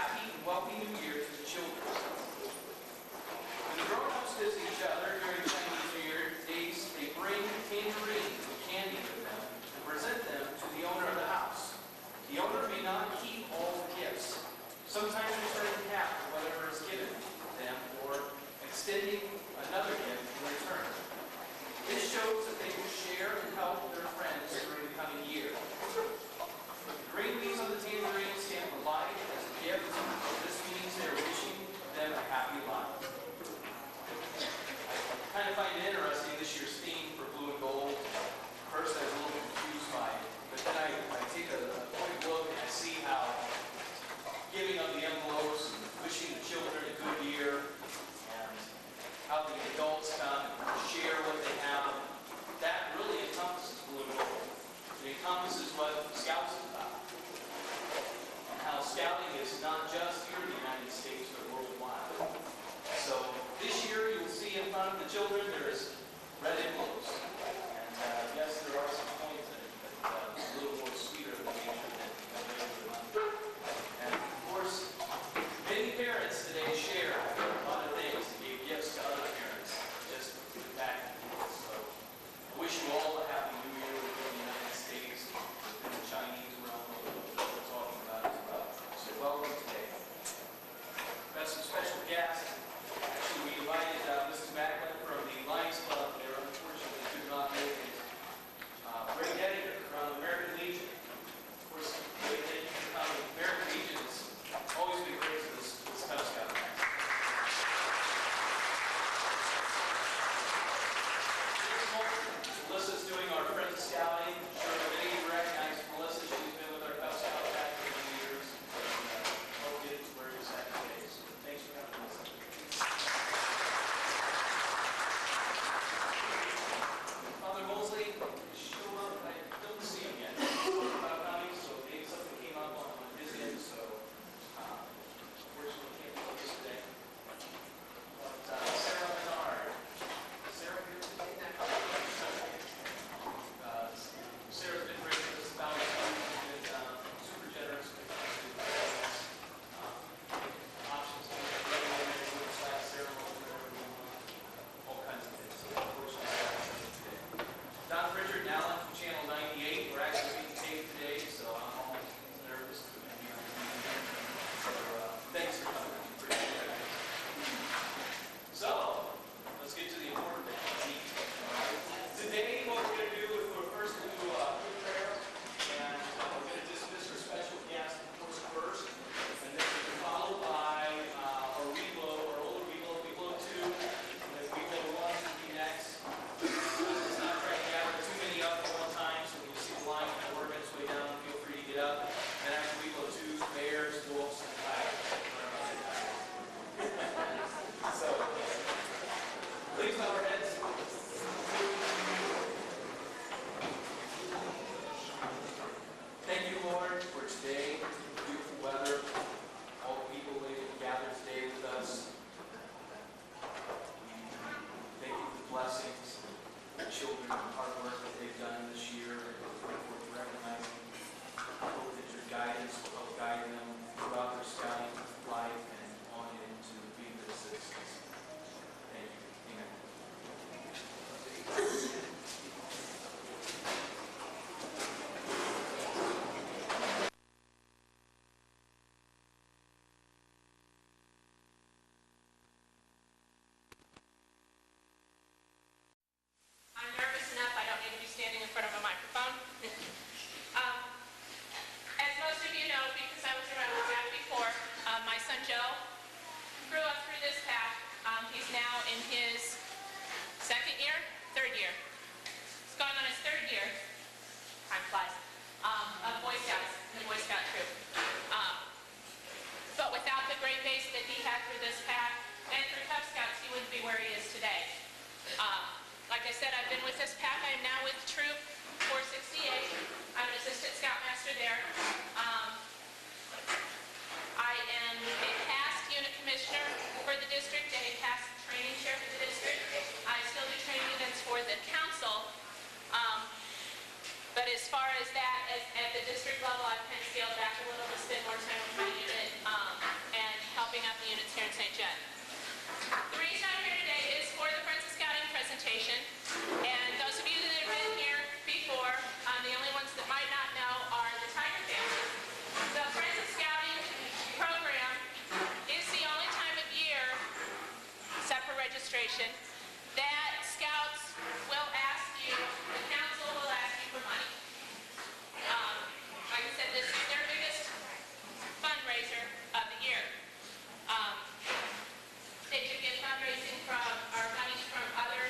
happy and wealthy New Year to the children. When the grown-ups visit each other during Chinese New Year days, they bring tangerines and candy with them and present them to the owner of the house. The owner may not keep all the gifts, sometimes returning half of whatever is given them or extending another gift in return. This shows that they will share and help their friends during the coming year. The green leaves on the tangerine stand for life as a gift. This means they are wishing them a happy life. I kind of find it interesting, this year's theme for blue and gold. First I was a little confused by it, but then I take a quick look and I see how giving of the envelopes and wishing the children a good year and how the adults come and share what they have, that really encompasses blue and gold. It encompasses what Scouts is about. And how Scouting is not just here in the United States, but worldwide. So this year you'll see in front of the children there is red envelopes. And yes, there are some coins in it, but it's a little more sweeter than nature than regular money. And of course, many parents today share a lot of things and give gifts to other parents just to give back. So I wish you all a happy New Year within the United States, within the Chinese realm of what we're talking about as well. So welcome today. We've got some special guests. Actually, we invited Mrs. Banquet from the Lions Club. They unfortunately could not make it. Great editor from the American Legion. Of course, great editor from the American Legion has always been great to this Cub Scout. Melissa's doing our Friends of Scouting. I'm sure many of you recognize Melissa. She's been with our Cub Scout back for many years. Hope you get to where you're at today. So thanks for coming, Melissa. Father Mosley, show up. I don't see him yet. About coming, so maybe something came up on his end. So unfortunately, can't do this today. But Sarah Menard. Is Sarah here today? Sarah's been great with us about it. She's been super generous with us. Options to ceremony, all kinds of things. So unfortunately, Sarah's not today. Don Richard and Alan from Channel 98. We're actually being taped today, so I'm almost nervous to be here. So thanks for coming. Appreciate it. So let's get to the important thing. Today, what we're going to do is we're first going to do a quick prayer, and we're going to dismiss our special guest, of course, first, and then we're followed by our reblow, our older reblow, reblow 2, and then reblow 1 will be next. Let's not try to gather too many up at one time, so when you see the line kind of working its way down, feel free to get up. And after reblow 2, bears, wolves, and tigers. So, please bow our heads. Thank you, Lord, for today, beautiful weather, all the people able to gather today with us. Thank you for the blessings, the children, the hard work that they've done this year, and look forward to recognizing. I hope that your guidance will help guide them throughout their scouting life and on into being good citizens. Thank you. Amen. I'm nervous enough, I don't need to be standing in front of a microphone. As most of you know, because I was around the path before, my son Joe grew up through this path. He's now in his third year. He's going on his third year, time flies, of Boy Scouts, in the Boy Scout troop. But without the great base that he had through this path and for Cub Scouts, he wouldn't be where he is today. Like I said, I've been with this pack. I am now with Troop 468. I'm an assistant scoutmaster there. I am a past unit commissioner for the district and a past training chair for the district. I still do training events for the council donation, that scouts will ask you, the council will ask you for money. Like I said, this is their biggest fundraiser of the year. They do get fundraising from, or money from other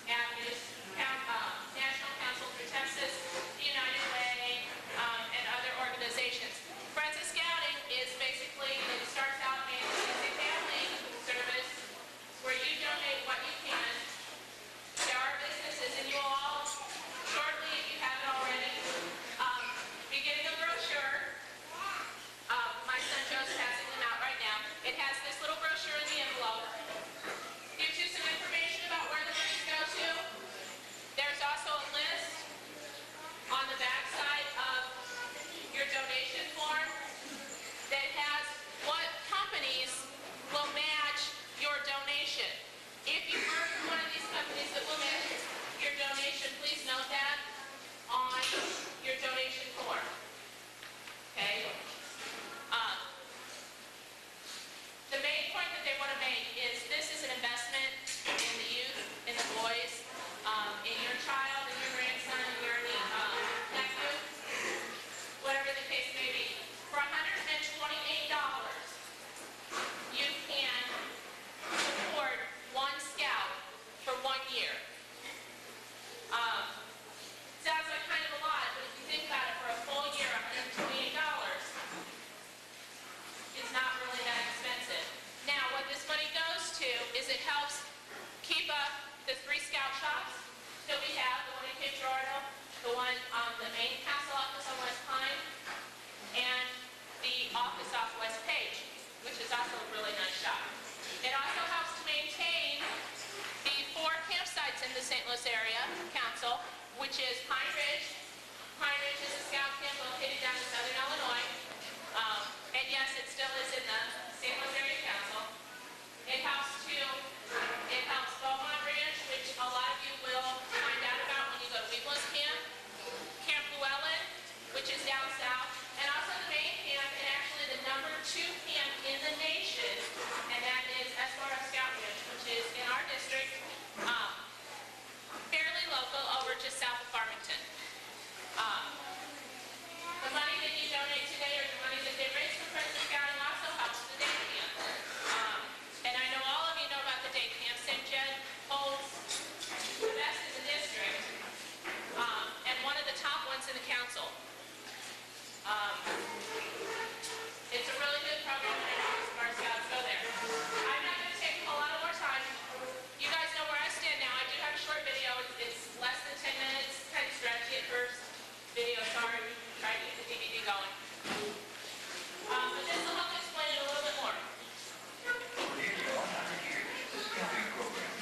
avenues, National Council for Texas, the United Way, and other organizations. Friends of Scouting is basically, it starts out being a family service where you donate what you can. There are businesses, and you will all, shortly, if you haven't already, be getting a brochure. My son Joe's passing them out right now. It has this little brochure in the envelope. Gives you some information about where the monies go to. There's also a list on the back side of your donation form that has what companies will match your donation. If you work for one of these companies that will match your donation, please note that on your donation form. Okay? The main point that they want to make is this is an investment in the youth, in the boys, in your child, in your grandson, in your nephew, whatever the case may be. For $128, you can support one scout for 1 year. Sounds like kind of a lot, but if you think about it, for a full year, $128 is not really that expensive. Now, what this money goes to is it helps keep up the 3 scout shops that we have, the one in Cape Girardeau, the one on the main council office on West Pine, and the office off West Page, which is also a really nice shop. It also helps to maintain the 4 campsites in the St. Louis area council, which is Pine Ridge. Pine Ridge is a scout camp located down in southern Illinois. And yes, it still is in the St. Louis area council. It helps Beaumont Ranch, which a lot of you will find out about when you go to Weeblos Camp. Camp Llewellyn, which is down south. And also the main camp, and actually the number 2 camp in the nation, and that is SRF Scout Ranch, which is in our district, fairly local, over just south of Farmington. The money that you donate today, or the money that they raise for Friends of Scouting, also helps the day camp. And I know all of you know about the day camp. St. Jed holds the best in the district, and one of the top ones in the council. It's a really good program, and I know most of our scouts go there. I'm not going to take a whole lot more time. You guys know where I stand now. I do have a short video. It's less than 10 minutes. Kind of stretchy at first. Video, sorry. Try to get the DVD going. But this will help explain it a little bit more. For nearly 100 years, the Scouting program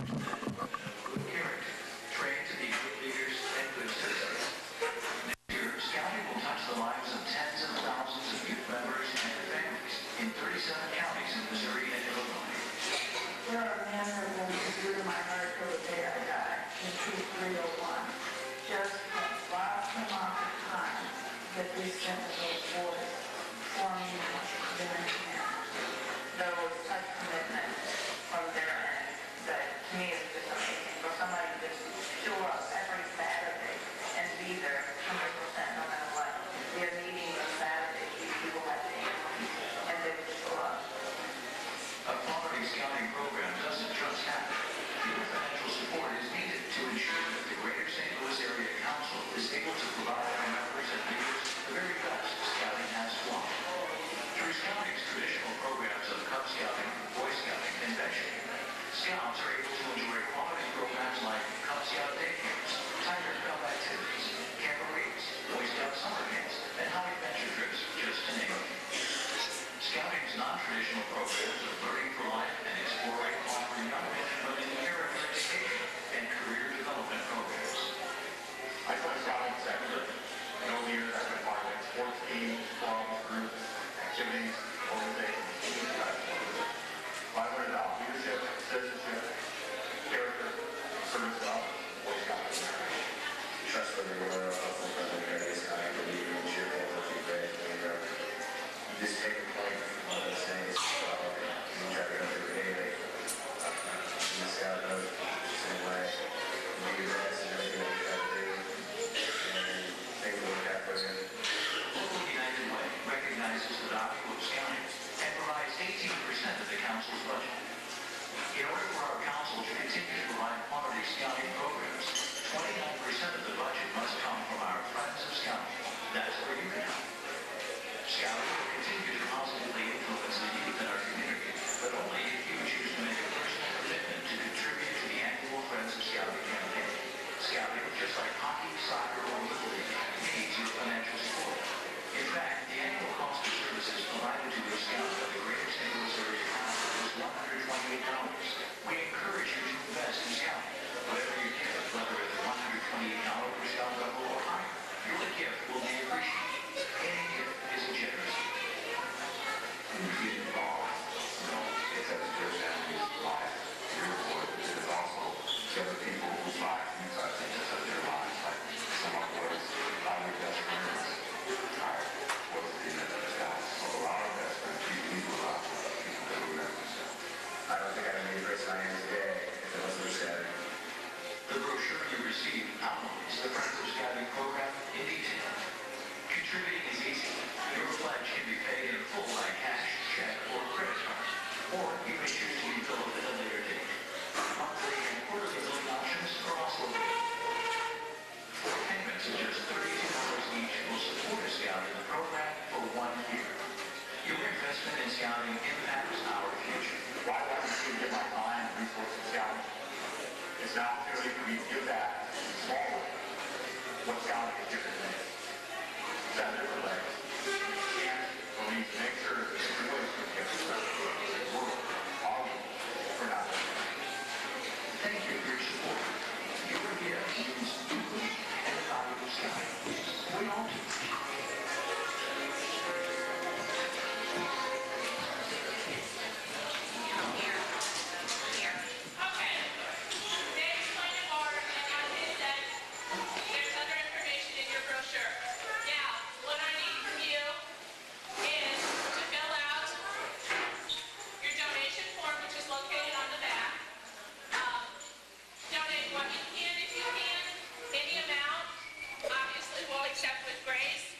good character, trained to be good leaders and good citizens. This year, Scouting will touch the lives of tens of thousands of youth members and their families in 37 counties in Missouri and Illinois. There are memories due to my heart till the day I die in Troop 301. Just a vast amount of time that we spent with those boys forming their camp. There was such commitment from their end that to me is just amazing. For somebody to just show up every Saturday and be there 100% no matter what. Their meeting on Saturday, these people have families and they would show up. A quality Scouting program doesn't just happen. Your financial support is needed to ensure that the Greater St. Louis Area Council is able to provide our members and leaders the very best Scouting has to offer. Through Scouting's traditional programs of Cub Scouting, Boy Scouting, and Benching, Scouts are able to enjoy quality programs like Cub Scout day camps, Tiger Cub activities, camporees, Boy Scout summer camps, and high adventure trips, just to name a few. Scouting's non-traditional programs of Learning for Life and Exploring offer young men and women character education and career development programs. I find Scouting sector. Over the years, I've been part of sports teams, clubs, groups, activities, organizations, I learned about leadership, citizenship, character, service to others, Boy Scouts. Trustworthy, loyal, helpful, friendly, courteous, kind, believing, cheerful, healthy, great, and you just take a point from one of those things, and you try to go through it daily. continue to provide quality scouting programs. 29% of the budget must come from our Friends of Scouting. That's where you can help. Scouting will continue to positively influence the youth in our community, but only if you choose to make a personal commitment to contribute to the annual Friends of Scouting campaign. Scouting, just like hockey, soccer, or Little League, needs your financial support. In fact, the annual cost of services provided to your scout by the Greater St. Louis Area Council is $128. We encourage you to invest in scouting. Whatever you give, whether it's $128 per scout level or higher, your gift will be appreciated. Any gift is a generous gift. When you get involved, it's up to your family's life. Your reward is also to other people whose lives you touch and just touch their lives. Like some of us, a lot of your best friends are was in the guys. So a lot of best friends, people a lot of people that remember themselves. I don't think I'd have made the person I am today if it wasn't for Saturday. The brochure you receive outlines the Friends of Scouting program in detail. Contributing is easy. Your pledge can be paid in full by cash, check, or credit card. Or you may choose to be billed at a later date. Monthly and quarterly billing options are also available. For payments of just $32 each will support a scout in the program for 1 year. Your investment in scouting impacts our future. Why would I give my time and resources to scouting? It's an opportunity for me to give back in a small way. What scouting is different than this. It's got different legs. And for me to make sure that everybody's going to get the stuff in the world, all of them, for nothing. Thank you for your support. Your gift means unique and valuable scouting. We all do. Okay. Next point of order, and as I said, there's other information in your brochure. Now, what I need from you is to fill out your donation form, which is located on the back. Donate what you can if you can, any amount. Obviously, we'll accept with grace.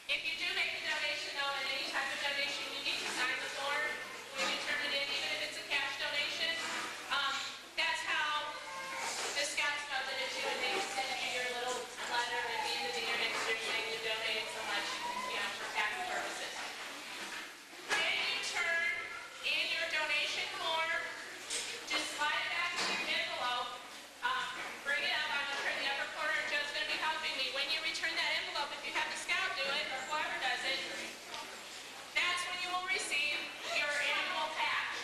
If you do make a donation, though, and any type of donation, you need to sign the form when you turn it in, even if it's a cash donation. That's how the scouts know that it's you, and they send you your little letter at the end of the year next year saying you donated so much, for tax purposes. When you turn in your donation form, just slide it back in your envelope, bring it up. I'm up here in the upper corner, and Joe's going to be helping me. When you return that envelope, if you have the scout do it, or whoever does it, that's when you will receive your annual patch.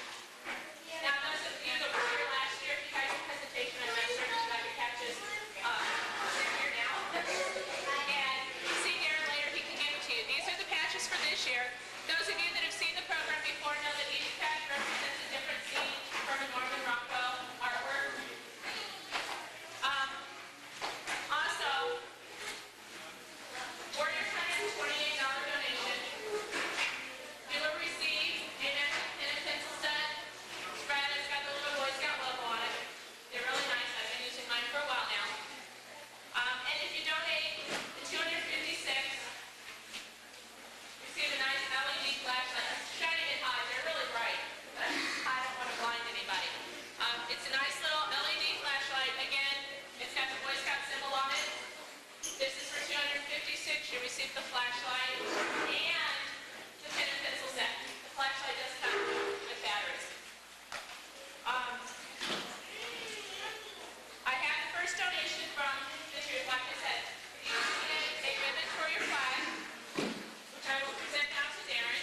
Now, those of you that were here last year, if you guys have presentation, I'm not certain you got your patches. They're here now. And see Darren later, he can give it to you. These are the patches for this year. Those of you that have seen the program before know that each patch represents a different scene from a Norman Rockwell artwork. Also, for your $128 donation, you will receive a matching pen and pencil set. Spread, it's got the little Boy Scout logo on it. They're really nice. I've been using mine for a while now. And if you donate the $256, receive a nice LED flashlight. Shining it high. They're really bright. But I don't want to blind anybody. It's a nice little LED flashlight. Again, it's got the Boy Scout symbol on it. This is for $256. You receive the flashlight and the pen and pencil set. The flashlight does come with batteries. I have the first donation from this year. Like I said, you need a ribbon for your flag, which I will present now to Darren.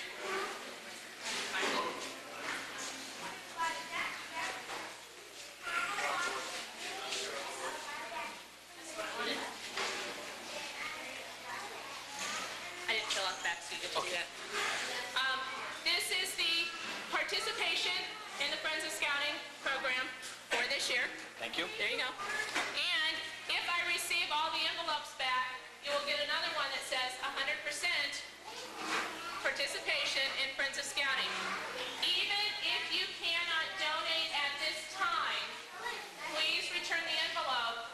That's what I wanted. I didn't fill out the back, so you get to do that. This is the participation in the Friends of Scouting program for this year. Thank you. There you go. And if I receive all the envelopes back, you will get another one that says 100% participation in Friends of Scouting. Even if you cannot donate at this time, please return the envelope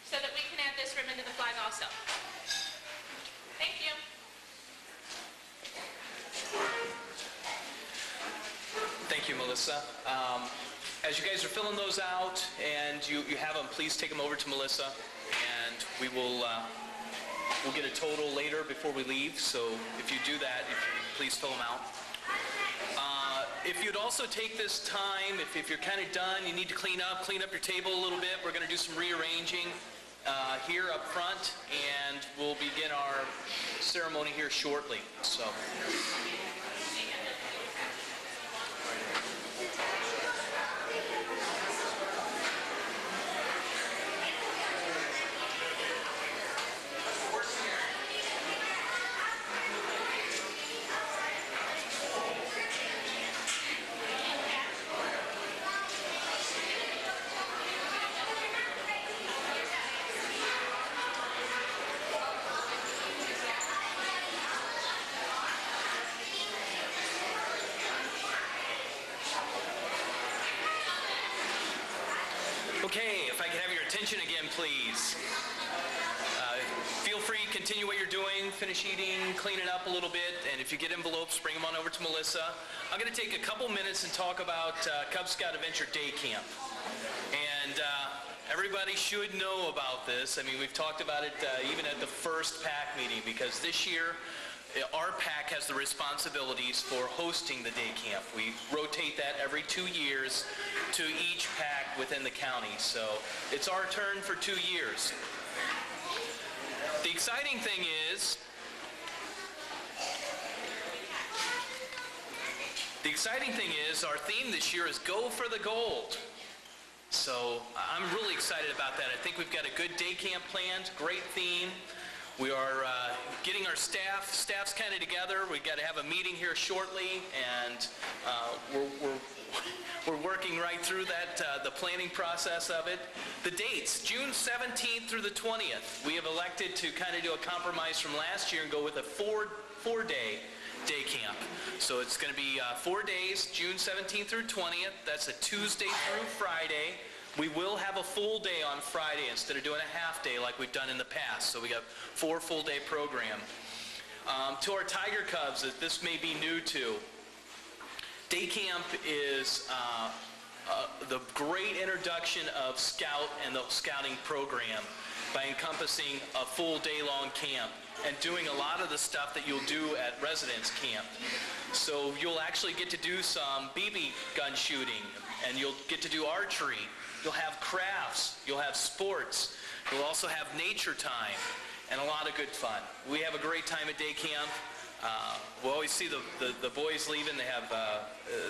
so that we can add this ribbon to the flag also. Thank you. Thank you, Melissa. As you guys are filling those out and you have them, please take them over to Melissa, and we will we'll get a total later before we leave. So if you do that, please fill them out. If you'd also take this time, if you're kind of done, you need to clean up your table a little bit. We're going to do some rearranging here up front, and we'll begin our ceremony here shortly. So. Okay, if I could have your attention again, please. Feel free to continue what you're doing, finish eating, clean it up a little bit, and if you get envelopes, bring them on over to Melissa. I'm going to take a couple minutes and talk about Cub Scout Adventure Day Camp. And everybody should know about this. I mean, we've talked about it even at the first PAC meeting, because this year, our PAC has the responsibilities for hosting the day camp. We rotate that every 2 years to each PAC within the county. So it's our turn for 2 years. The exciting thing is our theme this year is Go for the Gold. So I'm really excited about that. I think we've got a good day camp planned, great theme. We are getting our staffs kind of together. We've got to have a meeting here shortly, and we're working right through that, the planning process of it. The dates, June 17th through the 20th. We have elected to kind of do a compromise from last year and go with a four-day day camp. So it's going to be 4 days, June 17th through 20th. That's a Tuesday through Friday. We will have a full day on Friday instead of doing a half day like we've done in the past. So we got 4 full-day program. To our Tiger Cubs that this may be new to, day camp is the great introduction of Scout and the scouting program by encompassing a full day-long camp and doing a lot of the stuff that you'll do at residence camp. So you'll actually get to do some BB gun shooting, and you'll get to do archery. You'll have crafts, you'll have sports, you'll also have nature time, and a lot of good fun. We have a great time at day camp. We always see the boys leaving. They have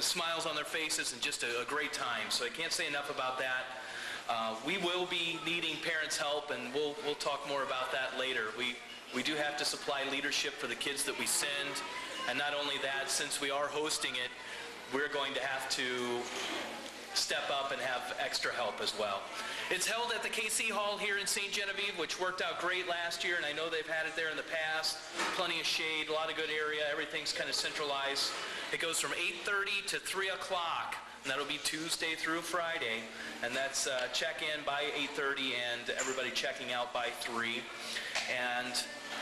smiles on their faces and just a great time. So I can't say enough about that. We will be needing parents' help, and we'll talk more about that later. We do have to supply leadership for the kids that we send. And not only that, since we are hosting it, we're going to have to step up and have extra help as well. It's held at the KC Hall here in St. Genevieve, which worked out great last year, and I know they've had it there in the past. Plenty of shade, a lot of good area, everything's kind of centralized. It goes from 8:30 to 3 o'clock, and that'll be Tuesday through Friday, and that's check-in by 8:30 and everybody checking out by 3. And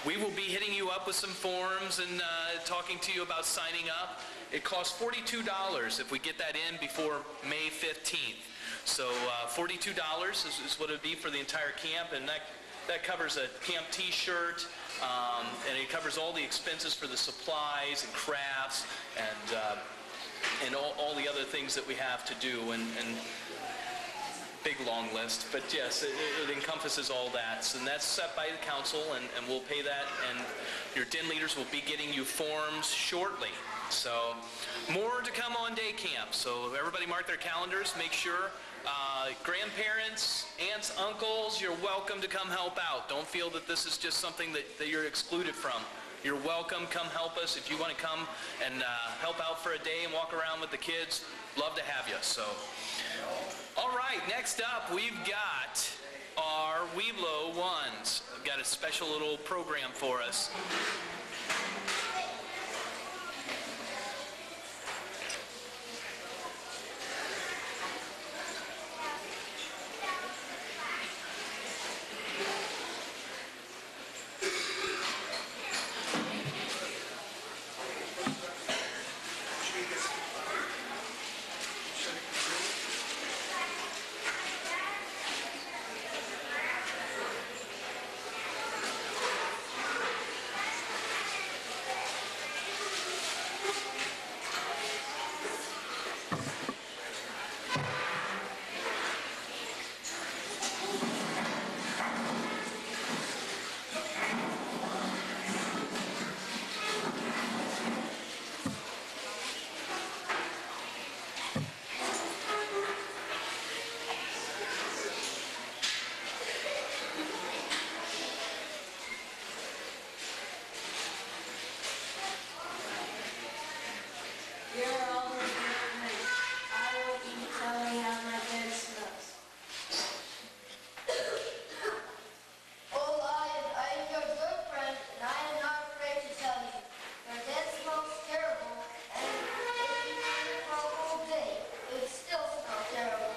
we will be hitting you up with some forms and talking to you about signing up. It costs $42 if we get that in before May 15th. So $42 is what it would be for the entire camp, and that covers a camp t-shirt, and it covers all the expenses for the supplies and crafts and all the other things that we have to do, and big long list. But yes, it encompasses all that. So that's set by the council, and we'll pay that, and your den leaders will be getting you forms shortly. So more to come on day camp. So everybody mark their calendars. Make sure grandparents, aunts, uncles, you're welcome to come help out. Don't feel that this is just something that you're excluded from. You're welcome. Come help us. If you want to come and help out for a day and walk around with the kids, love to have you. So, all right, next up we've got our Weeblo ones. We've got a special little program for us. You're always good for me. I want you to tell me how my bed smells. Oh, Lion, I am your good friend, and I am not afraid to tell you. Your bed smells terrible, and if you clean it for a whole day, it would still smell terrible.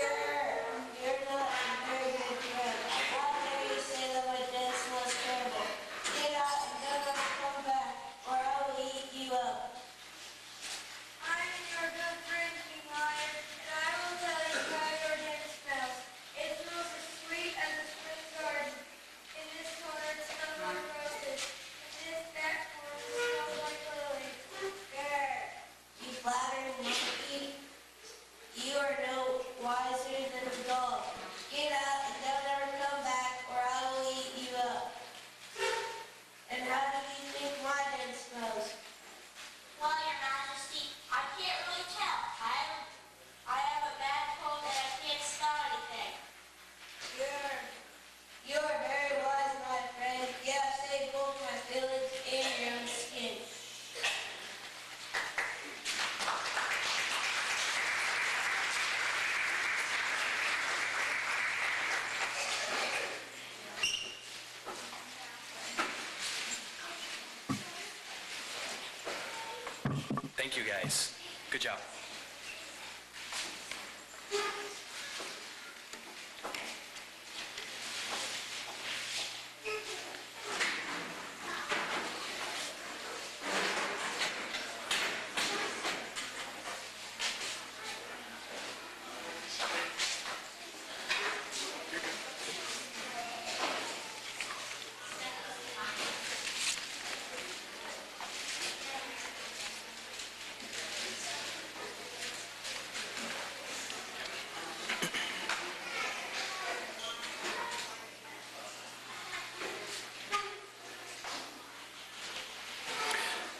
You're not a very good friend. How dare you say that my bed smells terrible? Get out and don't ever come back, or I will eat you up. I am your good friend, King Lion, and I will tell you how your den smells. It smells as sweet as a spring garden. In this corner, it smells like roses. In this back corner, it smells like lilies. Grr, you flattering monkey. You are no wiser than a dog. Get out and don't ever come back, or I will eat you up. And how do you think my den smells? Well, Your Majesty, I can't really tell. I have a bad cold and I can't smell anything. You're very wise, my friend. You have saved both my village and your own skin. Thank you, guys. Good job.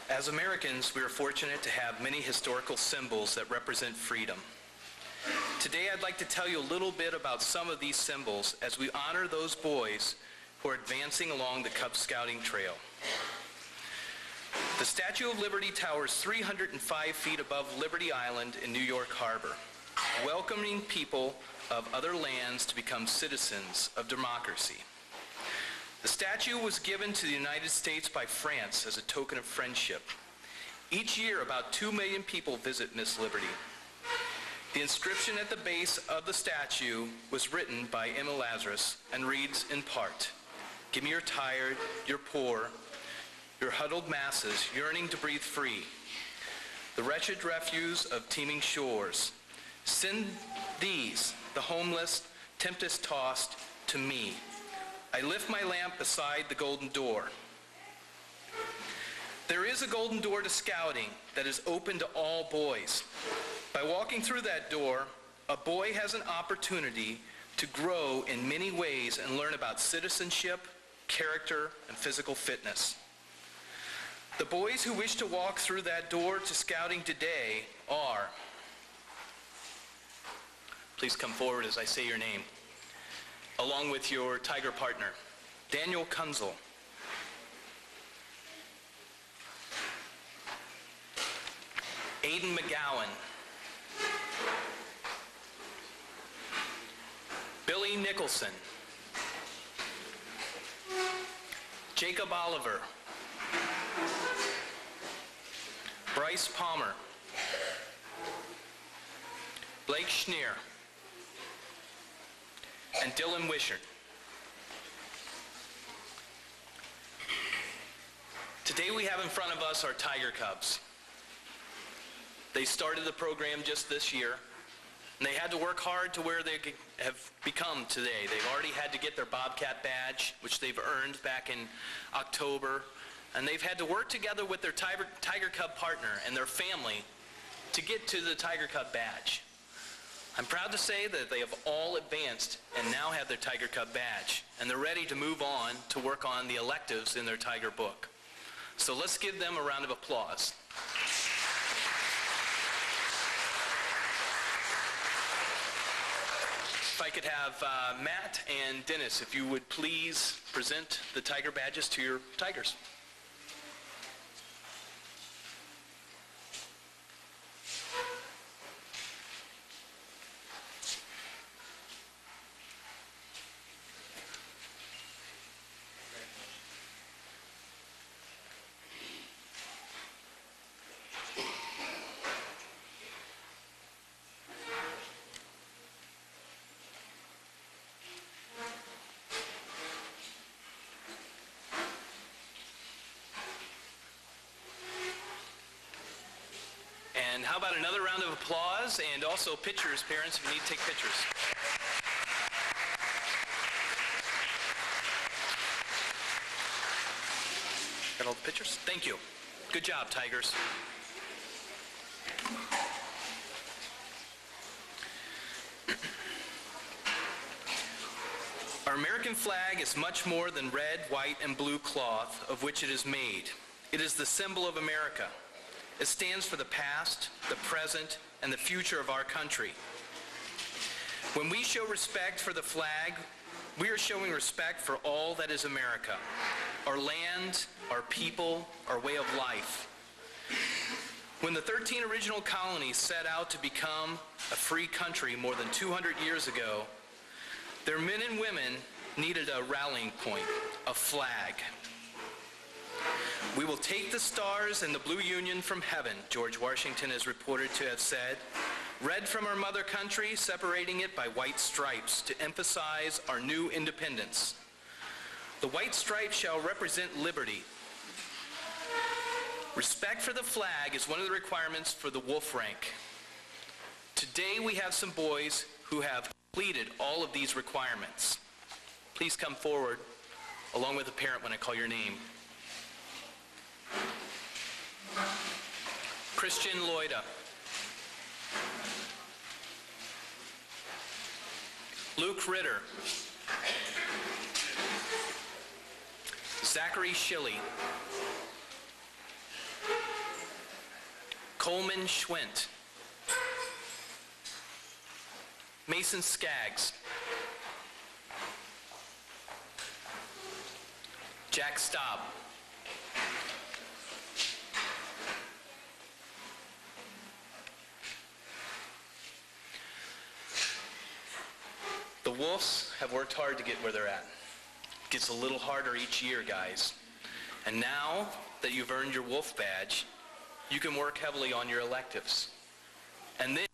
As Americans, we are fortunate to have many historical symbols that represent freedom. Today, I'd like to tell you a little bit about some of these symbols as we honor those boys who are advancing along the Cub Scouting Trail. The Statue of Liberty towers 305 feet above Liberty Island in New York Harbor, welcoming people of other lands to become citizens of democracy. The statue was given to the United States by France as a token of friendship. Each year, about 2 million people visit Miss Liberty. The inscription at the base of the statue was written by Emma Lazarus and reads in part, "Give me your tired, your poor, your huddled masses yearning to breathe free, the wretched refuse of teeming shores. Send these, the homeless, tempest-tossed, to me. I lift my lamp beside the golden door." There is a golden door to scouting that is open to all boys. By walking through that door, a boy has an opportunity to grow in many ways and learn about citizenship, character, and physical fitness. The boys who wish to walk through that door to scouting today are, please come forward as I say your name, along with your Tiger partner, Daniel Kunzel, Aiden McGowan, Billy Nicholson, Jacob Oliver, Bryce Palmer, Blake Schneer, and Dylan Wishart. Today we have in front of us our Tiger Cubs. They started the program just this year, and they had to work hard to where they have become today. They've already had to get their Bobcat badge, which they've earned back in October, and they've had to work together with their Tiger Cub partner and their family to get to the Tiger Cub badge. I'm proud to say that they have all advanced and now have their Tiger Cub badge, and they're ready to move on to work on the electives in their Tiger book. So let's give them a round of applause. If I could have Matt and Dennis, if you would please present the Tiger badges to your Tigers. how about another round of applause, and also pictures, parents, if you need to take pictures. Got all the pictures? Thank you. Good job, Tigers. Our American flag is much more than red, white, and blue cloth of which it is made. It is the symbol of America. It stands for the past, the present, and the future of our country. When we show respect for the flag, we are showing respect for all that is America. Our land, our people, our way of life. When the 13 original colonies set out to become a free country more than 200 years ago, their men and women needed a rallying point, a flag. We will take the stars and the blue union from heaven, George Washington is reported to have said, red from our mother country, separating it by white stripes to emphasize our new independence. The white stripes shall represent liberty. Respect for the flag is one of the requirements for the wolf rank. Today we have some boys who have completed all of these requirements. Please come forward along with a parent when I call your name. Christian Loida. Luke Ritter. Zachary Schilly. Coleman Schwint. Mason Skaggs. Jack Staub. The Wolves have worked hard to get where they're at. It gets a little harder each year, guys. And now that you've earned your Wolf badge, you can work heavily on your electives. And then,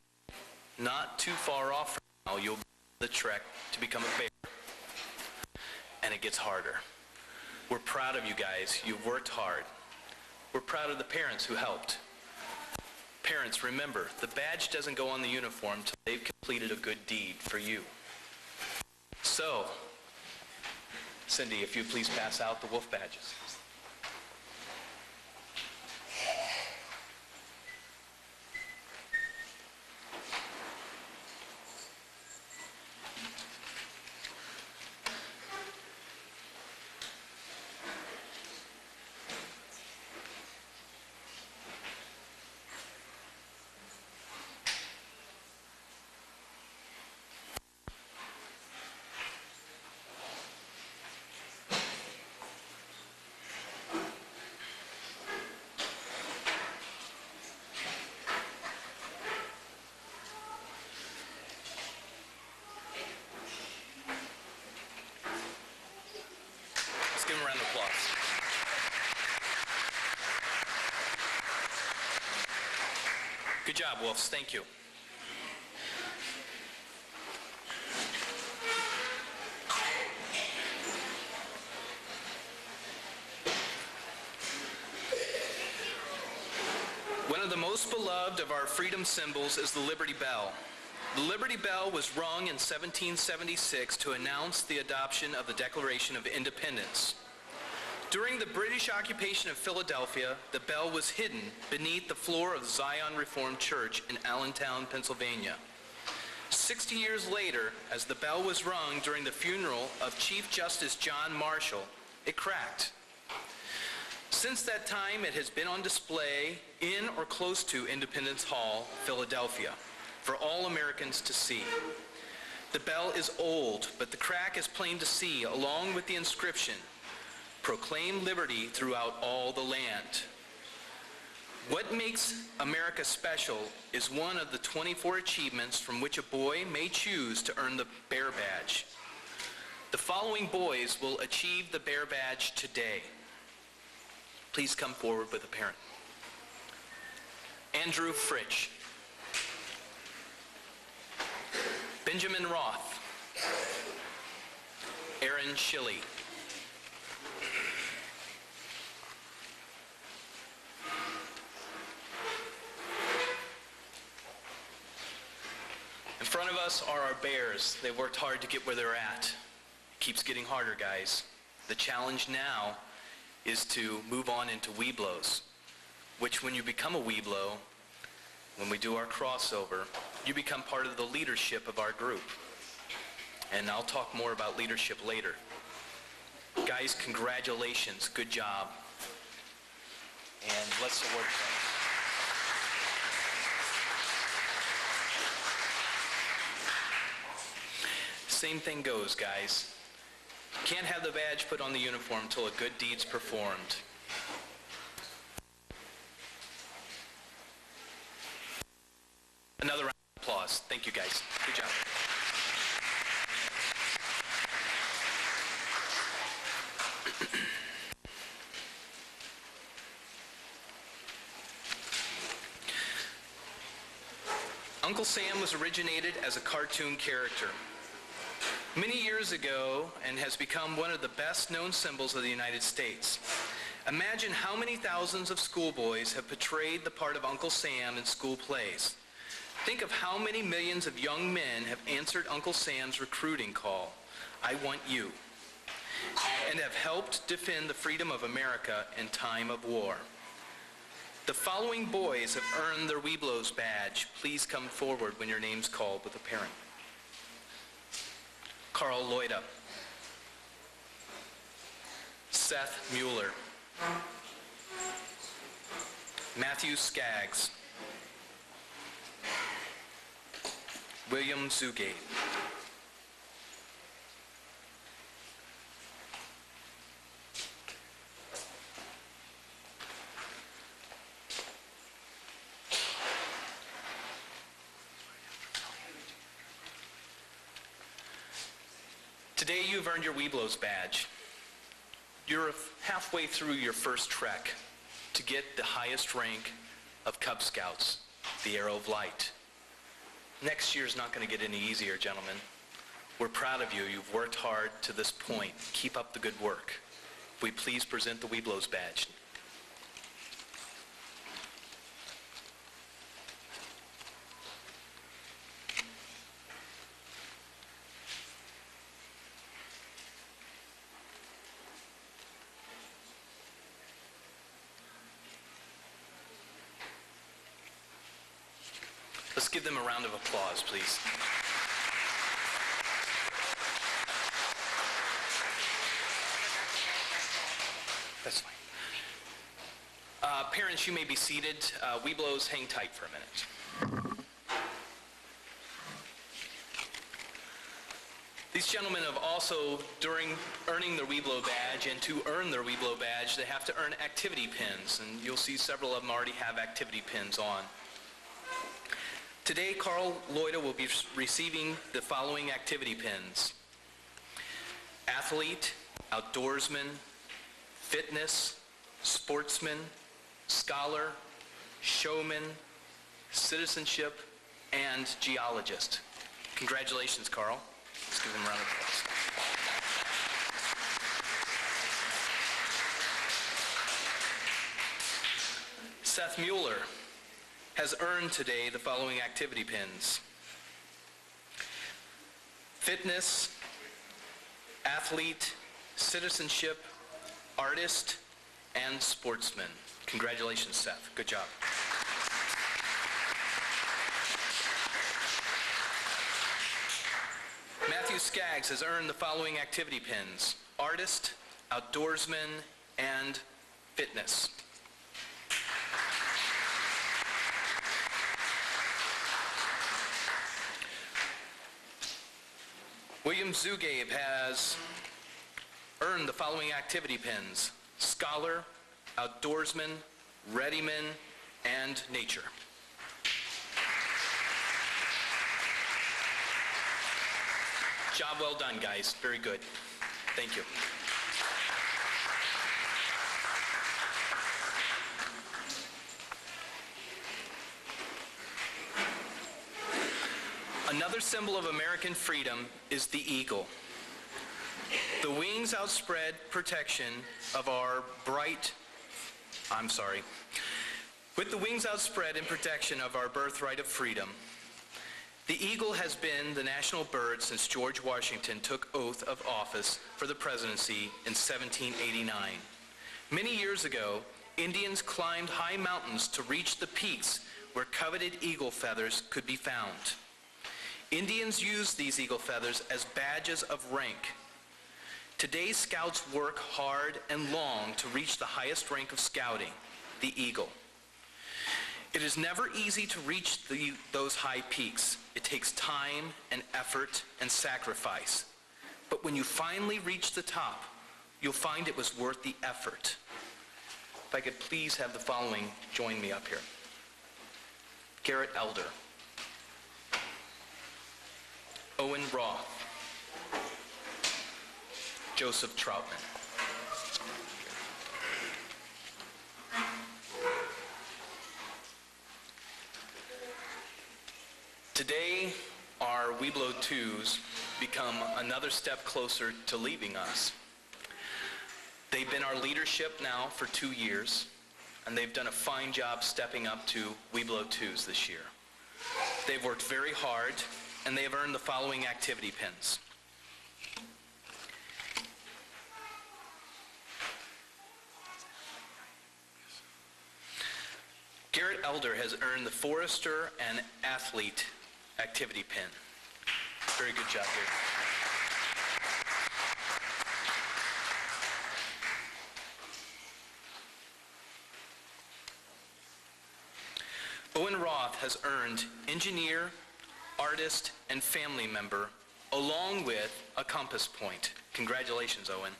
not too far off from now, you'll be on the trek to become a bear. And it gets harder. We're proud of you guys. You've worked hard. We're proud of the parents who helped. Parents, remember, the badge doesn't go on the uniform until they've completed a good deed for you. So, Cindy, if you'd please pass out the Wolf badges. Give them a round of applause. Good job, Wolves. Thank you. One of the most beloved of our freedom symbols is the Liberty Bell. The Liberty Bell was rung in 1776 to announce the adoption of the Declaration of Independence. During the British occupation of Philadelphia, the bell was hidden beneath the floor of Zion Reformed Church in Allentown, Pennsylvania. 60 years later, as the bell was rung during the funeral of Chief Justice John Marshall, it cracked. Since that time, it has been on display in or close to Independence Hall, Philadelphia, for all Americans to see. The bell is old, but the crack is plain to see, along with the inscription, "Proclaim liberty throughout all the land." What makes America special is one of the 24 achievements from which a boy may choose to earn the Bear Badge. The following boys will achieve the Bear Badge today. Please come forward with a parent. Andrew Fritsch. Benjamin Roth. Aaron Schilly. us are our bears. They worked hard to get where they're at. It keeps getting harder, guys. The challenge now is to move on into Weeblos, which when you become a Weeblo, when we do our crossover, you become part of the leadership of our group. And I'll talk more about leadership later. Guys, congratulations. Good job. And let's award them. Same thing goes, guys. Can't have the badge put on the uniform until a good deed's performed. Another round of applause. Thank you, guys. Good job. Uncle Sam was originated as a cartoon character many years ago and has become one of the best-known symbols of the United States. Imagine how many thousands of schoolboys have portrayed the part of Uncle Sam in school plays. Think of how many millions of young men have answered Uncle Sam's recruiting call, "I want you," and have helped defend the freedom of America in time of war. The following boys have earned their Weeblos badge. Please come forward when your name's called with a parent. Carl Loida, Seth Mueller, Matthew Skaggs, William Zugate, today you've earned your Weeblos badge. You're halfway through your first trek to get the highest rank of Cub Scouts, the Arrow of Light. Next year's not going to get any easier, gentlemen. We're proud of you. You've worked hard to this point. Keep up the good work. If we please present the Weeblos badge. Let's give them a round of applause, please. That's fine. Parents, you may be seated. Weeblos, hang tight for a minute. These gentlemen have also, during earning their Weeblo badge, and to earn their Weeblo badge, they have to earn activity pins, and you'll see several of them already have activity pins on. Today, Carl Loida will be receiving the following activity pins: athlete, outdoorsman, fitness, sportsman, scholar, showman, citizenship, and geologist. Congratulations, Carl. Let's give him a round of applause. Seth Mueller has earned today the following activity pins: fitness, athlete, citizenship, artist, and sportsman. Congratulations, Seth. Good job. Matthew Skaggs has earned the following activity pins: artist, outdoorsman, and fitness. William Zugabe has earned the following activity pins: scholar, outdoorsman, readyman, and nature. Job well done, guys. Very good. Thank you. Another symbol of American freedom is the eagle. The wings outspread protection of our With the wings outspread in protection of our birthright of freedom, The eagle has been the national bird since George Washington took oath of office for the presidency in 1789. Many years ago, Indians climbed high mountains to reach the peaks where coveted eagle feathers could be found. Indians used these eagle feathers as badges of rank. Today, scouts work hard and long to reach the highest rank of scouting, the eagle. It is never easy to reach those high peaks. It takes time and effort and sacrifice. But when you finally reach the top, you'll find it was worth the effort. If I could please have the following join me up here. Garrett Elder, Owen Roth, Joseph Troutman. Today, our Weeblo Twos become another step closer to leaving us. They've been our leadership now for 2 years, and they've done a fine job stepping up to Weeblo Twos this year. They've worked very hard, and they have earned the following activity pins. Garrett Elder has earned the Forester and Athlete activity pin. Very good job, Garrett. Owen Roth has earned engineer, artist, and family member, along with a compass point. Congratulations, Owen.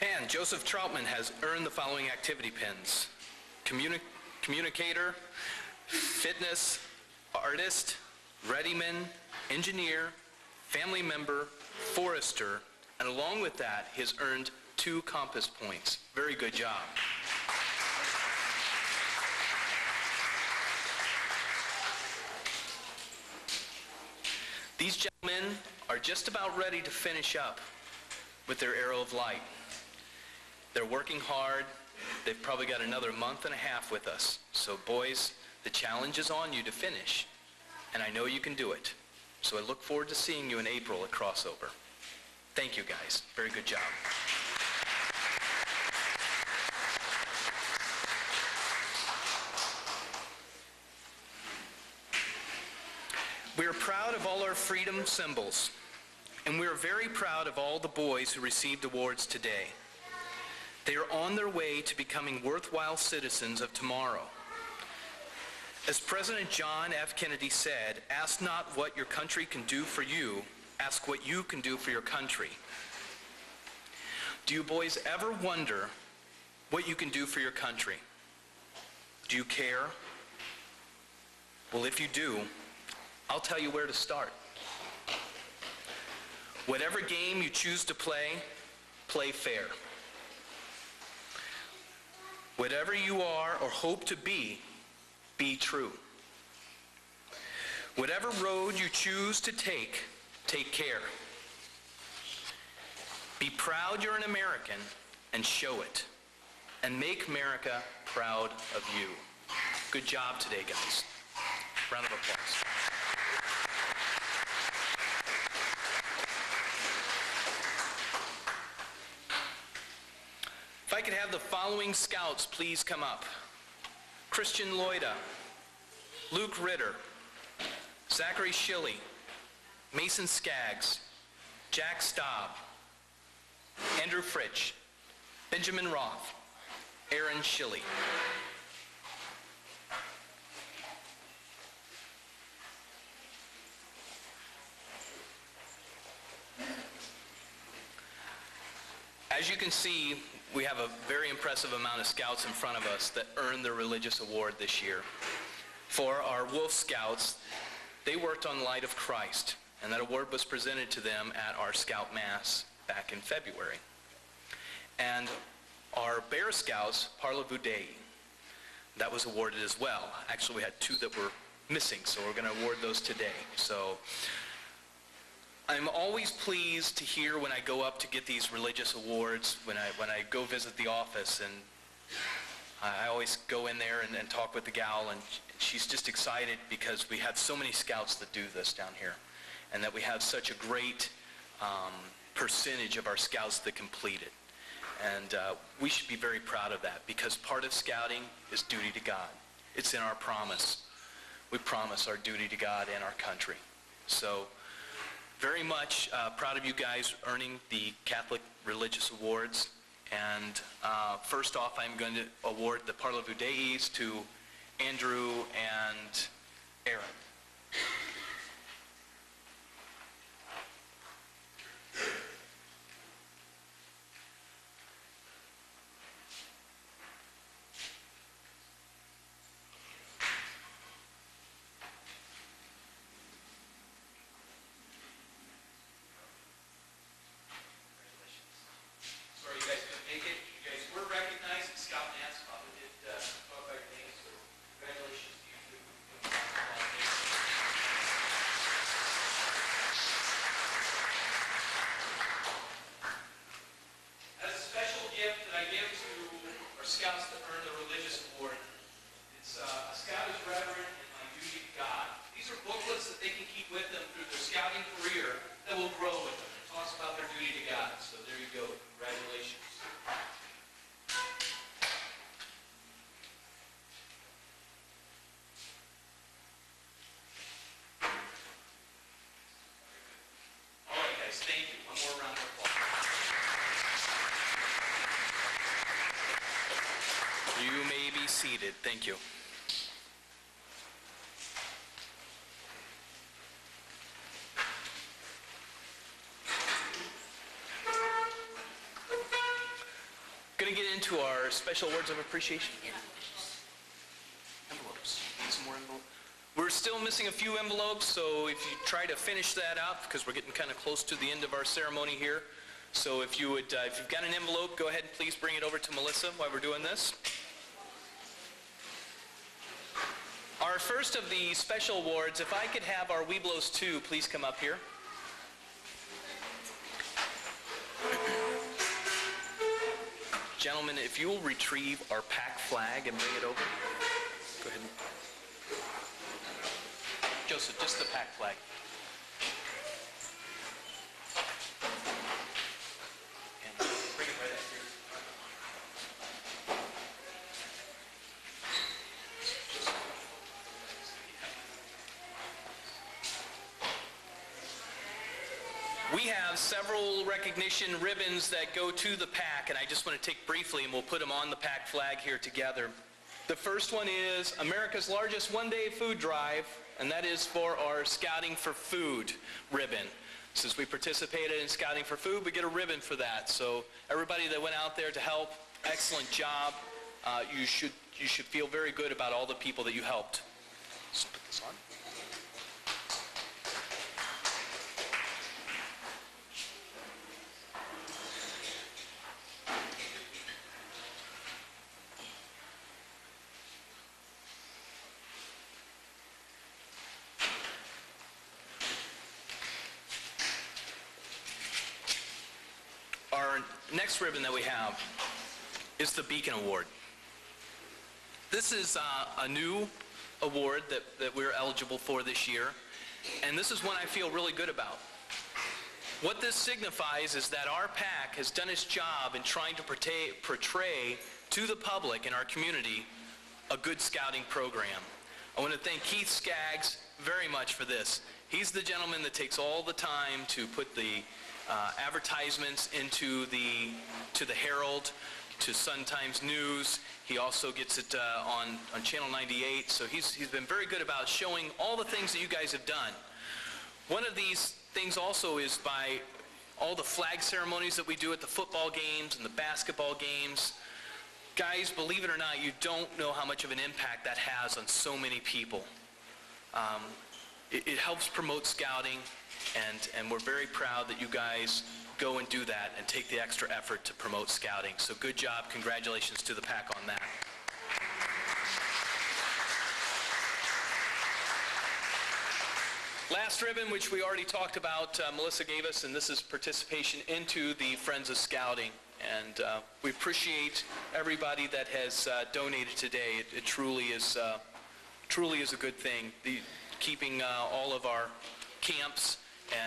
And Joseph Troutman has earned the following activity pins: communicator, fitness, artist, readyman, engineer, family member, forester, and along with that, he has earned 2 compass points. Very good job. These gentlemen are just about ready to finish up with their Arrow of Light. They're working hard. They've probably got another month and a half with us. So boys, the challenge is on you to finish, and I know you can do it. So I look forward to seeing you in April at Crossover. Thank you, guys. Very good job. We are proud of all our freedom symbols, and we are very proud of all the boys who received awards today. They are on their way to becoming worthwhile citizens of tomorrow. As President John F. Kennedy said, "Ask not what your country can do for you, ask what you can do for your country." Do you boys ever wonder what you can do for your country? Do you care? Well, if you do, I'll tell you where to start. Whatever game you choose to play, play fair. Whatever you are or hope to be true. Whatever road you choose to take, take care. Be proud you're an American and show it. And make America proud of you. Good job today, guys. Round of applause. If I could have the following scouts please come up. Christian Loida, Luke Ritter, Zachary Schilly, Mason Skaggs, Jack Staub, Andrew Fritsch, Benjamin Roth, Aaron Schilly. As you can see, we have a very impressive amount of scouts in front of us that earned their religious award this year. For our Wolf Scouts, they worked on Light of Christ, and that award was presented to them at our Scout Mass back in February. And our Bear Scouts, Parlez-vous Dei, that was awarded as well. Actually, we had 2 that were missing, so we're going to award those today. So I'm always pleased to hear when I go up to get these religious awards, when I go visit the office, and I always go in there and talk with the gal, and she's just excited because we have so many scouts that do this down here, and that we have such a great percentage of our scouts that complete it. And we should be very proud of that, because part of scouting is duty to God. It's in our promise. We promise our duty to God and our country. So very much proud of you guys earning the Catholic Religious Awards. And first off, I'm going to award the Parlez-vous Deis to Andrew and Aaron. Sorry you guys couldn't make it. You guys were recognized. Scout Nance probably did talk about your names, so congratulations to you too. As a special gift that I give to our scouts that earn the religious award, it's a scout is reverent and my duty to God. These are booklets that they can keep with them through their scouting career that will grow with them. It talks about their duty to God. So there you go. Congratulations. All right, guys. Thank you. One more round of applause. You may be seated. Thank you. Going to get into our special words of appreciation. Envelopes. Need some more envelopes. We're still missing a few envelopes, so if you try to finish that up, because we're getting kind of close to the end of our ceremony here. So if you would, if you've got an envelope, go ahead and please bring it over to Melissa while we're doing this. Our first of the special awards, if I could have our Webelos 2 please come up here. Gentlemen, if you will retrieve our PAC flag and bring it over. Go ahead. Joseph, just the PAC flag. And bring it right up here. We have several recognition ribbons that go to the PAC, and I just want to take briefly, and we'll put them on the PAC flag here together. The first one is America's largest one-day food drive, and that is for our Scouting for Food ribbon. Since we participated in Scouting for Food, we get a ribbon for that. So everybody that went out there to help, excellent job. You should feel very good about all the people that you helped. Let's put this on. Our next ribbon that we have is the Beacon Award. This is a new award that we're eligible for this year, and this is one I feel really good about. What this signifies is that our PAC has done its job in trying to portray to the public in our community a good scouting program. I want to thank Keith Skaggs very much for this. He's the gentleman that takes all the time to put the advertisements into to the Herald, to Sun Times News. He also gets it on Channel 98. So he's been very good about showing all the things that you guys have done. One of these things also is by all the flag ceremonies that we do at the football games and the basketball games. Guys, believe it or not, you don't know how much of an impact that has on so many people. It helps promote scouting, and we're very proud that you guys go and do that and take the extra effort to promote scouting. So good job. Congratulations to the PAC on that. last ribbon, which we already talked about, Melissa gave us, and this is participation into the Friends of Scouting. And we appreciate everybody that has donated today. It truly is a good thing. Keeping all of our camps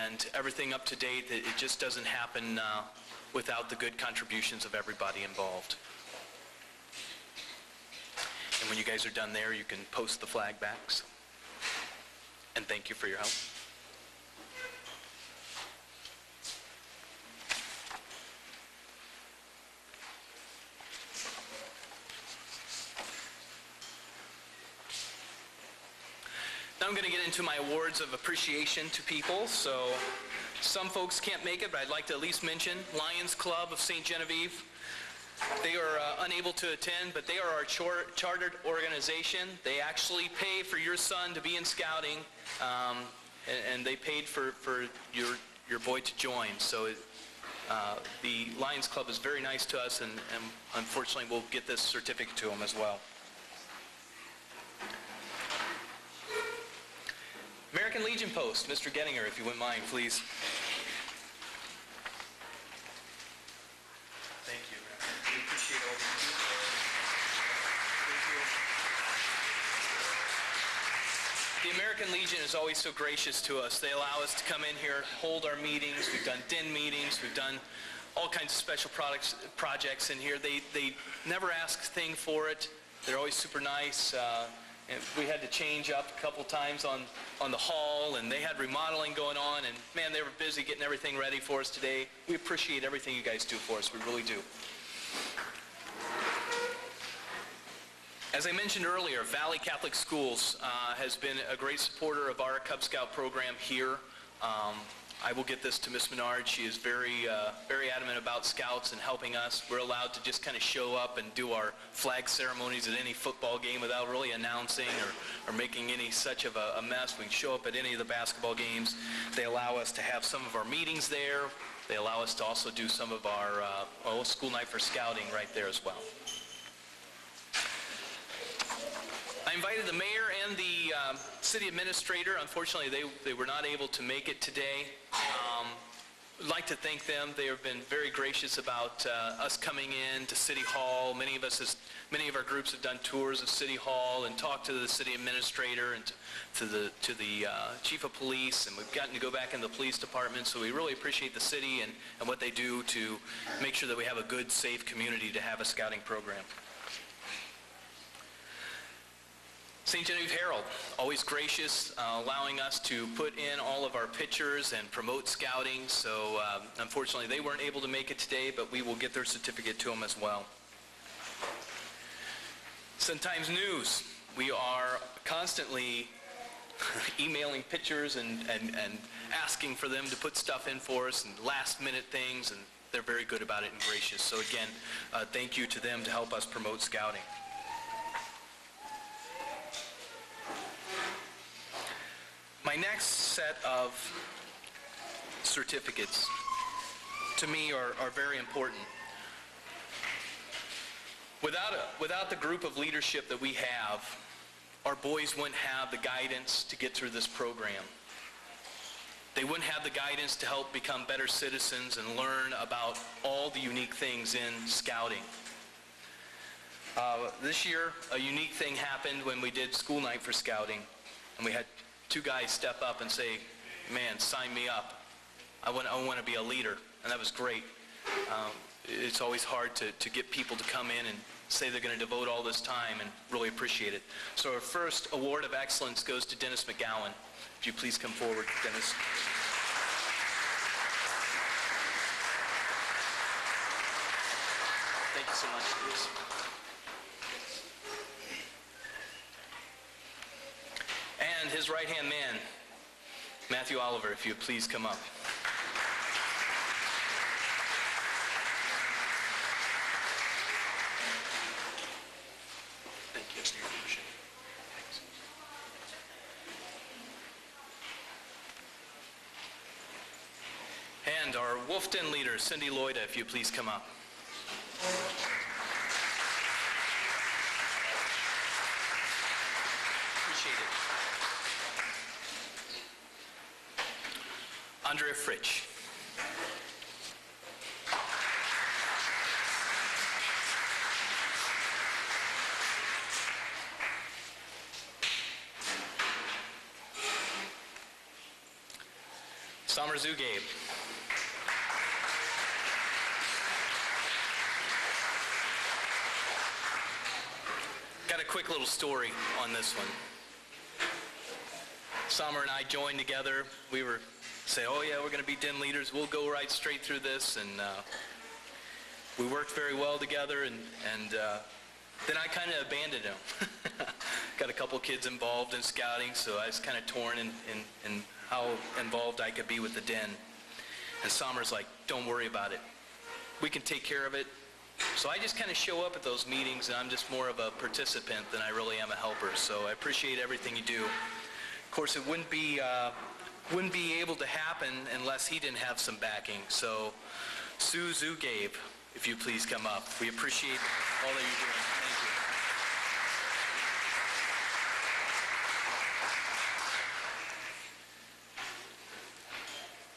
and everything up to date, it just doesn't happen without the good contributions of everybody involved. And when you guys are done there, you can post the flag backs. And thank you for your help. Now I'm going to get into my awards of appreciation to people. So some folks can't make it, but I'd like to at least mention Lions Club of St. Genevieve. They are unable to attend, but they are our chartered organization. They actually pay for your son to be in scouting, and they paid for your boy to join. So the Lions Club is very nice to us, and unfortunately we'll get this certificate to him as well. American Legion Post, Mr. Gettinger, if you wouldn't mind, please. Thank you. We appreciate all the people. Thank you. The American Legion is always so gracious to us. They allow us to come in here, hold our meetings. We've done den meetings. We've done all kinds of special projects in here. They never ask a thing for it. They're always super nice. And we had to change up a couple times on the hall, and they had remodeling going on, and man, they were busy getting everything ready for us today. We appreciate everything you guys do for us. We really do. As I mentioned earlier, Valley Catholic Schools has been a great supporter of our Cub Scout program here. I will get this to Miss Menard. She is very adamant about Scouts and helping us. We're allowed to just kind of show up and do our flag ceremonies at any football game without really announcing or making any such of a mess. We can show up at any of the basketball games. They allow us to have some of our meetings there. They allow us to also do some of our school night for scouting right there as well. I invited the mayor and the city administrator. Unfortunately, they were not able to make it today. I'd like to thank them. They have been very gracious about us coming in to City Hall. Many of our groups have done tours of City Hall and talked to the city administrator and to the chief of police, and we've gotten to go back in the police department. So we really appreciate the city and what they do to make sure that we have a good, safe community to have a scouting program. St. Genevieve Herald, always gracious, allowing us to put in all of our pictures and promote scouting. So unfortunately, they weren't able to make it today, but we will get their certificate to them as well. Sun-Times News, we are constantly emailing pictures and asking for them to put stuff in for us and last-minute things, and they're very good about it and gracious. So again, thank you to them to help us promote scouting. My next set of certificates, to me, are very important. Without the group of leadership that we have, our boys wouldn't have the guidance to get through this program. They wouldn't have the guidance to help become better citizens and learn about all the unique things in scouting. This year, a unique thing happened when we did school night for scouting, and we had two guys step up and say, man, sign me up. I want to be a leader. And that was great. It's always hard to get people to come in and say they're going to devote all this time, and really appreciate it. So our first award of excellence goes to Dennis McGowan. Would you please come forward, Dennis? Thank you so much, Dennis. And his right-hand man, Matthew Oliver, if you would please come up. Thank you for your leadership. Thanks. And our Wolf Den leader, Cindy Loida, if you please come up. Appreciate it. Andrea Fritsch. Somerzu Gabe. Got a quick little story on this one. Sommer and I joined together. We were say, oh yeah, we're going to be den leaders. We'll go right straight through this. And we worked very well together. And then I kind of abandoned him. Got a couple kids involved in scouting, so I was kind of torn in how involved I could be with the den. And Sommer's like, don't worry about it. We can take care of it. So I just kind of show up at those meetings, and I'm just more of a participant than I really am a helper. So I appreciate everything you do. Of course, it wouldn't be able to happen unless he didn't have some backing. So Suzu Gabe, if you please come up. We appreciate all that you're doing. Thank you.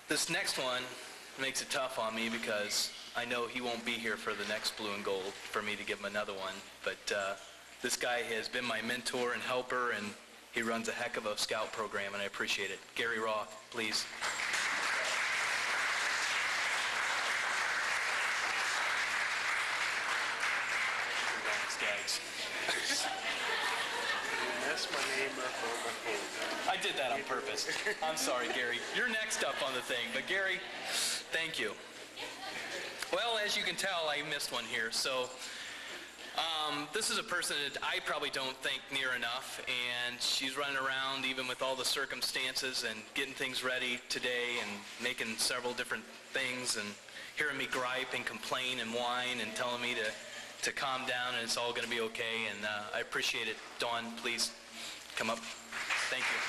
This next one makes it tough on me because I know he won't be here for the next blue and gold for me to give him another one. But this guy has been my mentor and helper, and he runs a heck of a scout program, and I appreciate it. Gary Roth, please. Skaggs. That's my name up on my phone. I did that on purpose. I'm sorry, Gary. You're next up on the thing. But Gary, thank you. Well, as you can tell, I missed one here. So this is a person that I probably don't think near enough, and she's running around even with all the circumstances and getting things ready today and making several different things and hearing me gripe and complain and whine and telling me to calm down and it's all going to be okay, and I appreciate it. Dawn, please come up. Thank you.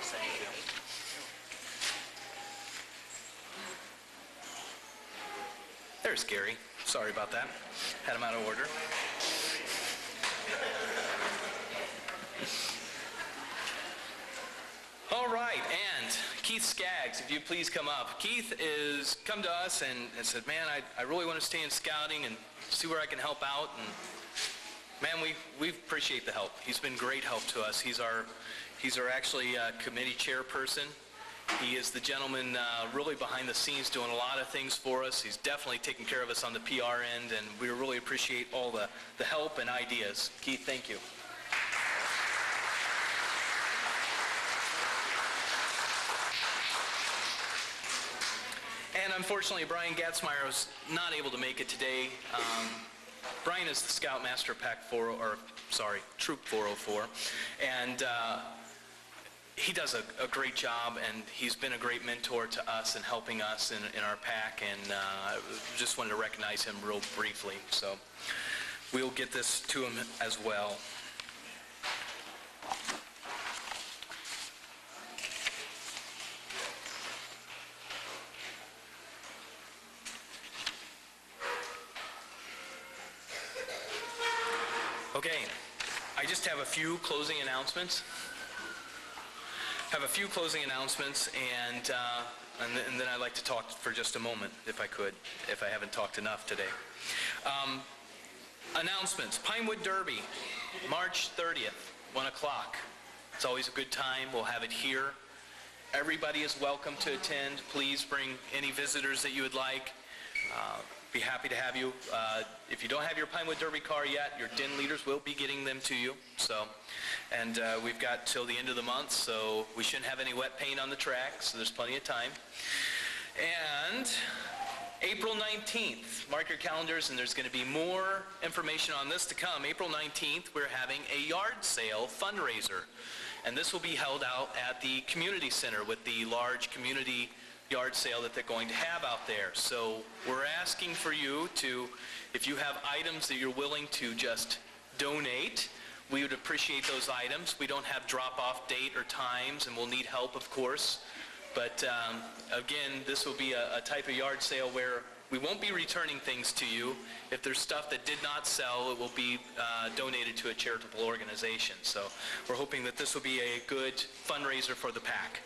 Thank you. There's Gary. Sorry about that. Had him out of order. All right, and Keith Skaggs, if you please come up. Keith is come to us and said, man, I really want to stay in scouting and see where I can help out. And man, we appreciate the help. He's been great help to us. He's our actually committee chairperson. He is the gentleman really behind the scenes doing a lot of things for us. He's definitely taking care of us on the PR end, and we really appreciate all the help and ideas. Keith, thank you. And unfortunately, Brian Gatzmeyer was not able to make it today. Brian is the Scoutmaster Troop 404, and he does a great job, and he's been a great mentor to us and helping us in our pack, and I just wanted to recognize him real briefly. So we'll get this to him as well. Okay, I just have a few closing announcements. And then I'd like to talk for just a moment, if I could, if I haven't talked enough today. Announcements. Pinewood Derby, March 30th, 1 o'clock. It's always a good time. We'll have it here. Everybody is welcome to attend. Please bring any visitors that you would like. Be happy to have you. If you don't have your Pinewood Derby car yet, your den leaders will be getting them to you. And we've got till the end of the month, so we shouldn't have any wet paint on the track, so there's plenty of time. And April 19th, mark your calendars, and there's going to be more information on this to come. April 19th, we're having a yard sale fundraiser, and this will be held out at the community center with the large community yard sale that they're going to have out there. So we're asking for you to, if you have items that you're willing to just donate, we would appreciate those items. We don't have drop-off date or times, and we'll need help, of course. But again, this will be a type of yard sale where We won't be returning things to you. If there's stuff that did not sell, it will be donated to a charitable organization. So we're hoping that this will be a good fundraiser for the PAC.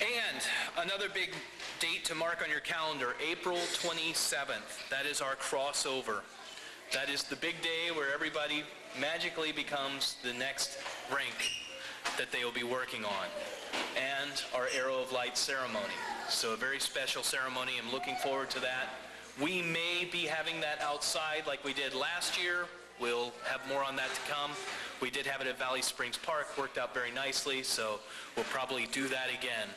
And another big date to mark on your calendar, April 27th. That is our crossover. That is the big day where everybody magically becomes the next rank that they will be working on, and our Arrow of Light ceremony. So a very special ceremony. I'm looking forward to that. We may be having that outside like we did last year. We'll have more on that to come. We did have it at Valley Springs Park, worked out very nicely, so we'll probably do that again.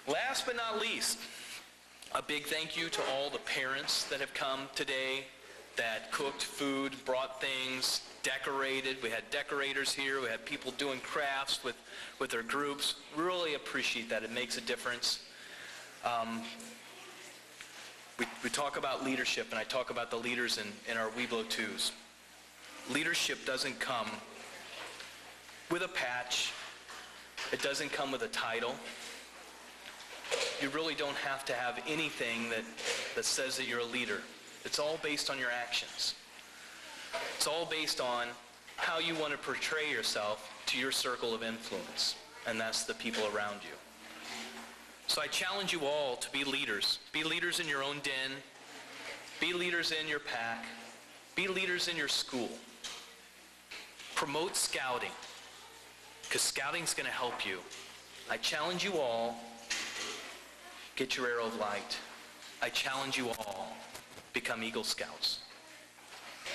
Last but not least, a big thank you to all the parents that have come today, that cooked food, brought things, decorated. We had decorators here. We had people doing crafts with their groups. Really appreciate that. It makes a difference. We talk about leadership, and I talk about the leaders in our Weeblo twos. Leadership doesn't come with a patch. It doesn't come with a title. You really don't have to have anything that says that you're a leader. It's all based on your actions. It's all based on how you want to portray yourself to your circle of influence, and that's the people around you. So I challenge you all to be leaders. Be leaders in your own den. Be leaders in your pack. Be leaders in your school. Promote scouting, because scouting's going to help you. I challenge you all, get your Arrow of Light. I challenge you all, become Eagle Scouts.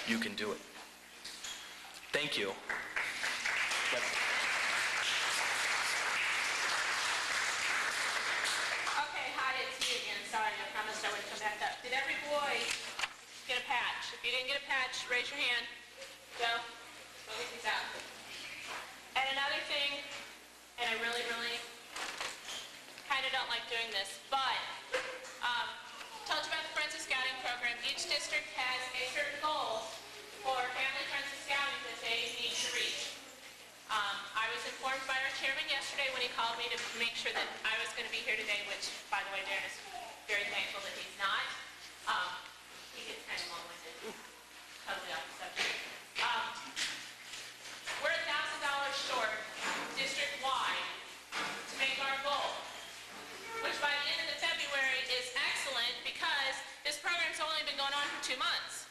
You can do it. Thank you. Okay, hi, it's me again. Sorry, I promised I would come back up. Did every boy get a patch? If you didn't get a patch, raise your hand. Go. Go get these out. And another thing, and I really kind of don't like doing this, but told you about the Friends of Scouting program. Each district has a certain goal for Family Friends of Scouting that they need to reach. I was informed by our chairman yesterday when he called me to make sure that I was going to be here today, which, by the way, Darren is very thankful that he's not. He gets kind of long-winded. Totally off the subject. We're $1,000 short, district-wide, to make our goal, which by the end of February is excellent because this program's only been going on for 2 months.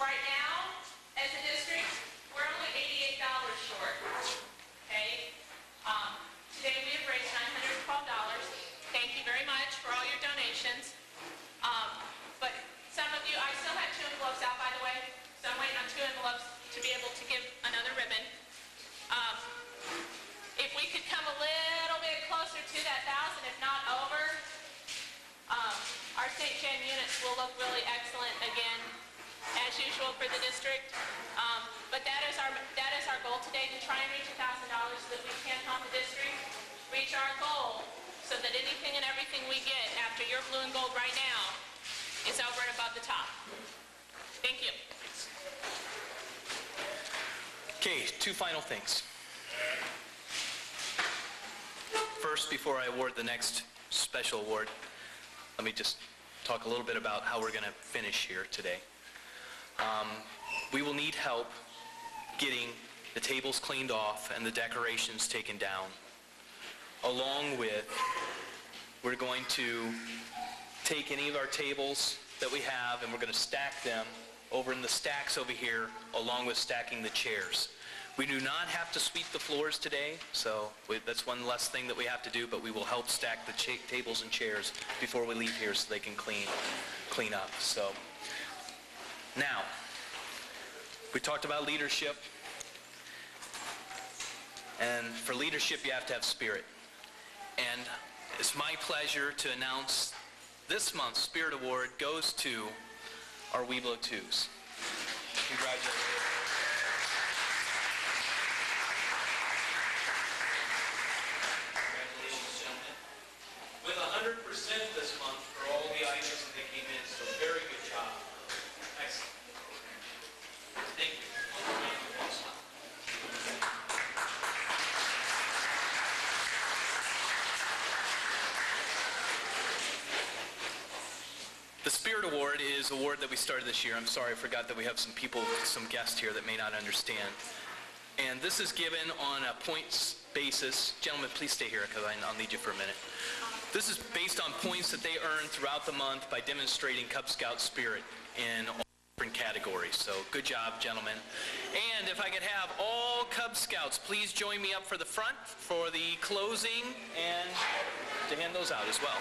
Right now, as a district, we're only $88 short, okay? Today we have raised $912. Thank you very much for all your donations. But some of you, I still have 2 envelopes out, by the way, so I'm waiting on 2 envelopes to be able to give another ribbon. If we could come a little bit closer to that 1,000, if not over, our St. Jane units will look really excellent again, as usual for the district. But that is our goal today, to try and reach $1,000 so that we can help the district reach our goal, so that anything and everything we get after your blue and gold right now is over and above the top. Thank you. Okay, 2 final things. First, before I award the next special award, let me just talk a little bit about how we're going to finish here today. We will need help getting the tables cleaned off and the decorations taken down. Along with, we're going to take any of our tables that we have and we're going to stack them over in the stacks over here, along with stacking the chairs. We do not have to sweep the floors today, so that's one less thing that we have to do, but we will help stack the tables and chairs before we leave here so they can clean up. So now, we talked about leadership, and for leadership you have to have spirit. And it's my pleasure to announce this month's Spirit Award goes to our Weeblo twos. Congratulations. Congratulations, gentlemen. With 100% this month for all the items that came in, so very good job. Excellent. Thank you. The Spirit Award is an award that we started this year. I'm sorry, I forgot that we have some people, some guests here that may not understand. And this is given on a points basis. Gentlemen, please stay here because I'll need you for a minute. This is based on points that they earn throughout the month by demonstrating Cub Scout spirit in all different categories. So good job, gentlemen. And if I could have all Cub Scouts please join me up for the front for the closing and to hand those out as well.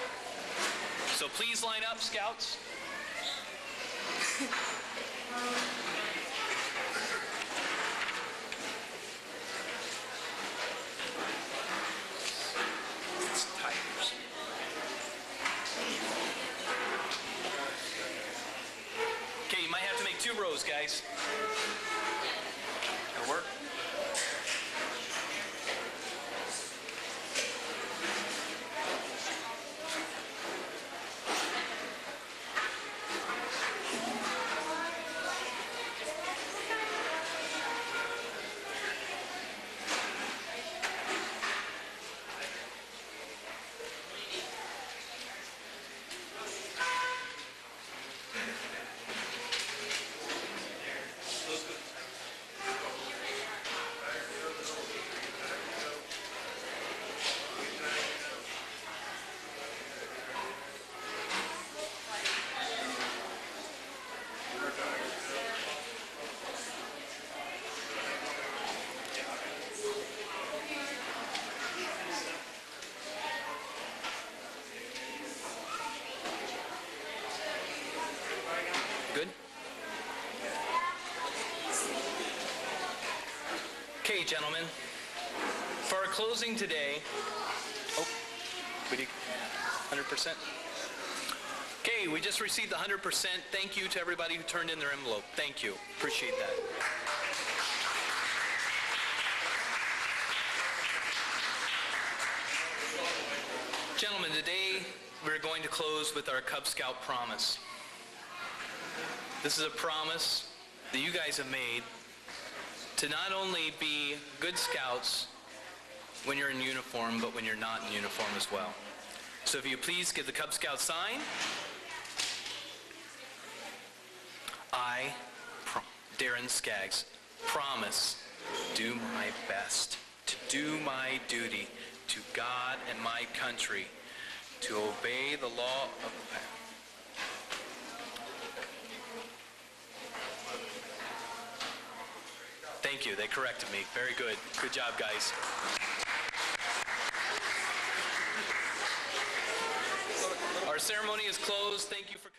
So please line up, Scouts. It's tigers. Okay, you might have to make 2 rows, guys. That'll work. Good? Okay, gentlemen. For our closing today, we did 100%. Okay, we just received the 100%. Thank you to everybody who turned in their envelope. Thank you. Appreciate that. Gentlemen, today we're going to close with our Cub Scout promise. This is a promise that you guys have made to not only be good scouts when you're in uniform, but when you're not in uniform as well. So if you please give the Cub Scout sign. I, Darren Skaggs, promise do my best to do my duty to God and my country, to obey the law of the land. Thank you. They corrected me. Very good. Good job, guys. Our ceremony is closed. Thank you for